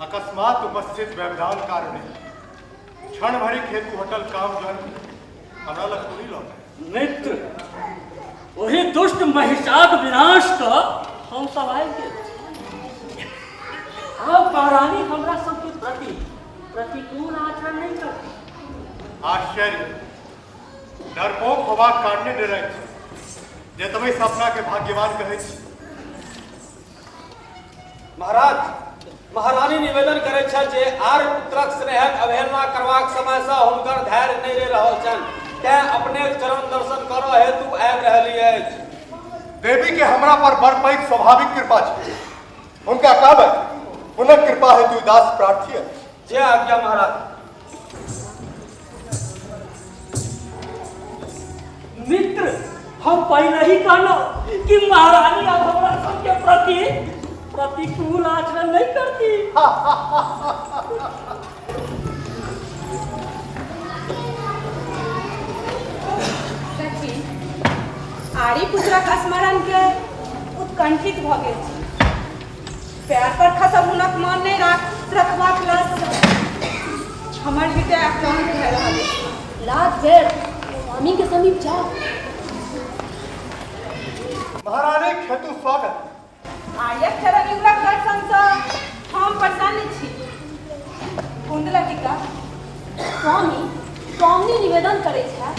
अकस्मात उपस्थित व्यवधान कारण क्षण भरी हेतु होटल काम जन हमरा लग पूरी लौट मित्र वही दुष्ट महिषाक विनाश का हम सवाल के अब महारानी हमरा सबके प्रति प्रतिकूल आचरण नहीं करती। आश्चर्य डरपोक होबाक कारणे डरै जे तमे सपना के भाग्यवान कहै छी। महाराज महारानी निवेदन करे छै जे आर पुत्रक स्नेहक अवहेलना करबाक समय से हुनकर धैर्य नहीं रह रहल छन तै अपने चरण दर्शन करऽ हेतु आबि रहली अछि। देवी के हमरा पर बड़ पैघ स्वाभाविक कृपा छै, उनका कहबै पुनः कृपा हेतु दास प्रार्थी है। जय आज्ञा महाराज। मित्र हम पहले ही कहना कि महारानी अब हमरा सबके प्रति प्रतिकूल आचरण नहीं करती। आरी पुत्रक स्मरण के उत्कंठित भ गेल छी। पैर पर खसब हुनक मन नहीं रखबाक लस हमर हृदय आक्रांत भऽ रहल अछि। लाज भेड़ स्वामी के समीप जाओ। महारानी हेतु स्वागत। आर्यक चरण युगक दर्शन से हम प्रसन्न छी। कुंडलटिका स्वामी स्वामी निवेदन करे छै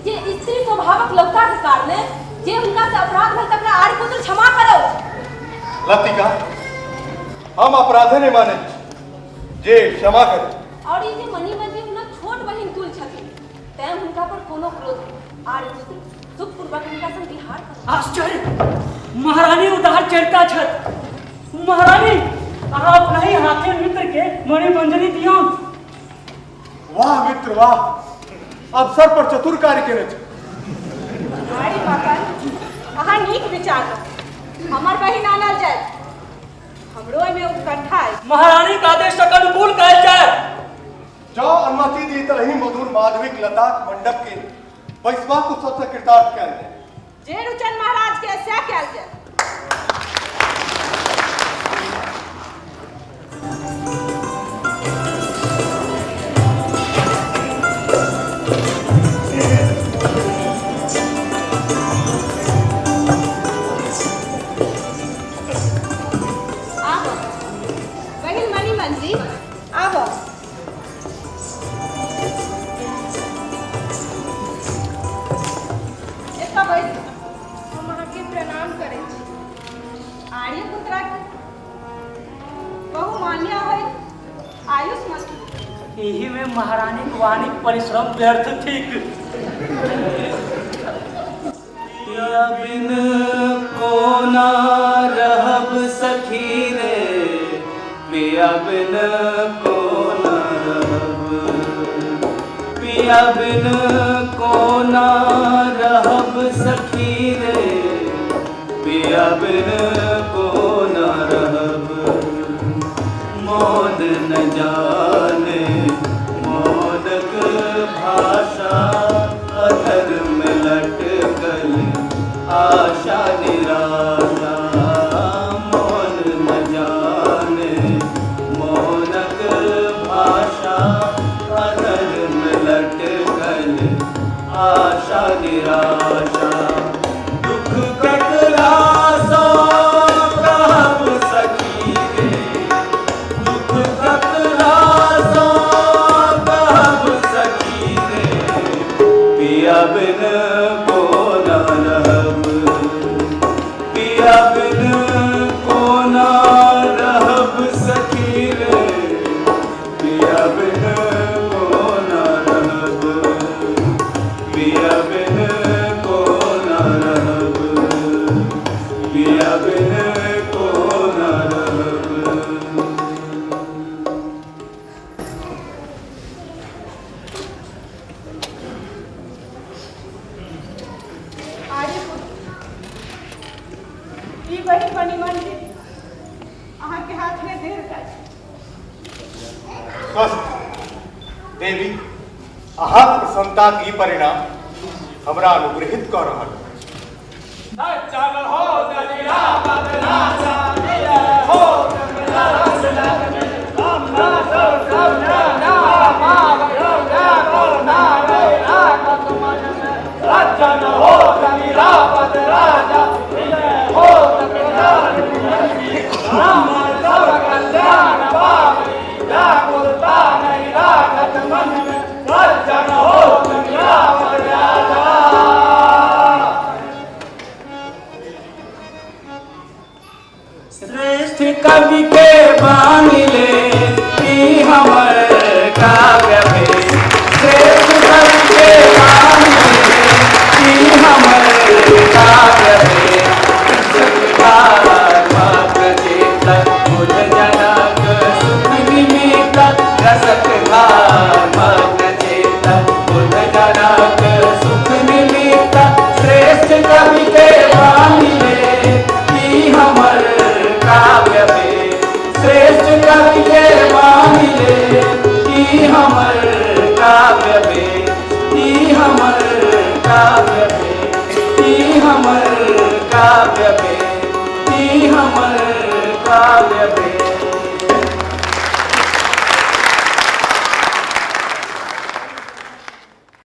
जे स्त्री स्वभावक लौका के कारणे जे हुनका से अपराध भेल तकरा आर्य पुत्र क्षमा करो। लतिका हम अपराधे नहीं माने जे क्षमा करे। और ई जे मनी मंजी हुनक छोट बहिन तुल छथिन तैं हुनका पर कोनो क्रोध आर्य पुत्र सुखपूर्वक हुनका संग विहार करो। आश्चर्य महारानी उदार चरिता छथि। महारानी अहाँ अपना ही हाथे मित्र के मणि मंजरी दियौ। वाह मित्र वाह, अवसर पर चतुर कार्य केने छै। आरी बाकर अहाँ नीक विचार हमर बहिन आनल जाय हमरो एमे उत्कंठा अछि। महारानी का आदेश के अनुकूल कयल जाय। जाओ अनुमति दी तलही मधुर माधविक लता मंडप के बैसबाक उत्सव से कृतार्थ कयल जाय। जे रुचन महाराज के से कयल जाय। यही में महारानी के वाणी परिश्रम व्यर्थ ठीक। पिया बिन को ना रहब सखी रे, पिया बिन को ना रहब, पिया बिन को ना रहब सखी रे, पिया बिन को ना रहब। मोद न जाने मोदक भाषा, अधर में लटकल आशा निराशा। मोद न जाने मोदक भाषा, अधर में लटकल आशा निराशा। दुख कटरा सो कहब सखी रे, दुख कटरा सो कहब सखी रे, पिया बिन को ना रहब, पिया बिन को ना रहब सखी रे, पिया बिन को ना रहब, पिया बिन को ना रहब, पिया बिन को ना रहब। बड़ी बनी मंदिर अहाँ के हाथ में देर का स्वस्थ देवी, अहाँ प्रसन्नता की परिणाम हमरा अनुग्रहित कर रहल चल हो दलिया बदला हो श्रेष्ठ कवि के बानिले ई हमर काव्य भेद। श्रेष्ठ कवि के बानिले ई हमर काव्य भेद। धर्मात्मक चेतन बुध जनक सुख निमित्त रसक धर्मात्मक चेतन बुध जनक सुख निमित्त। श्रेष्ठ कवि के बानिले ई हमर काव्य भेद। श्रेष्ठ कवि के बानिले ई हमर काव्य भेद। ई हमर काव्य भेद। ई हमर काव्य भेद। ई हमर काव्य भेद।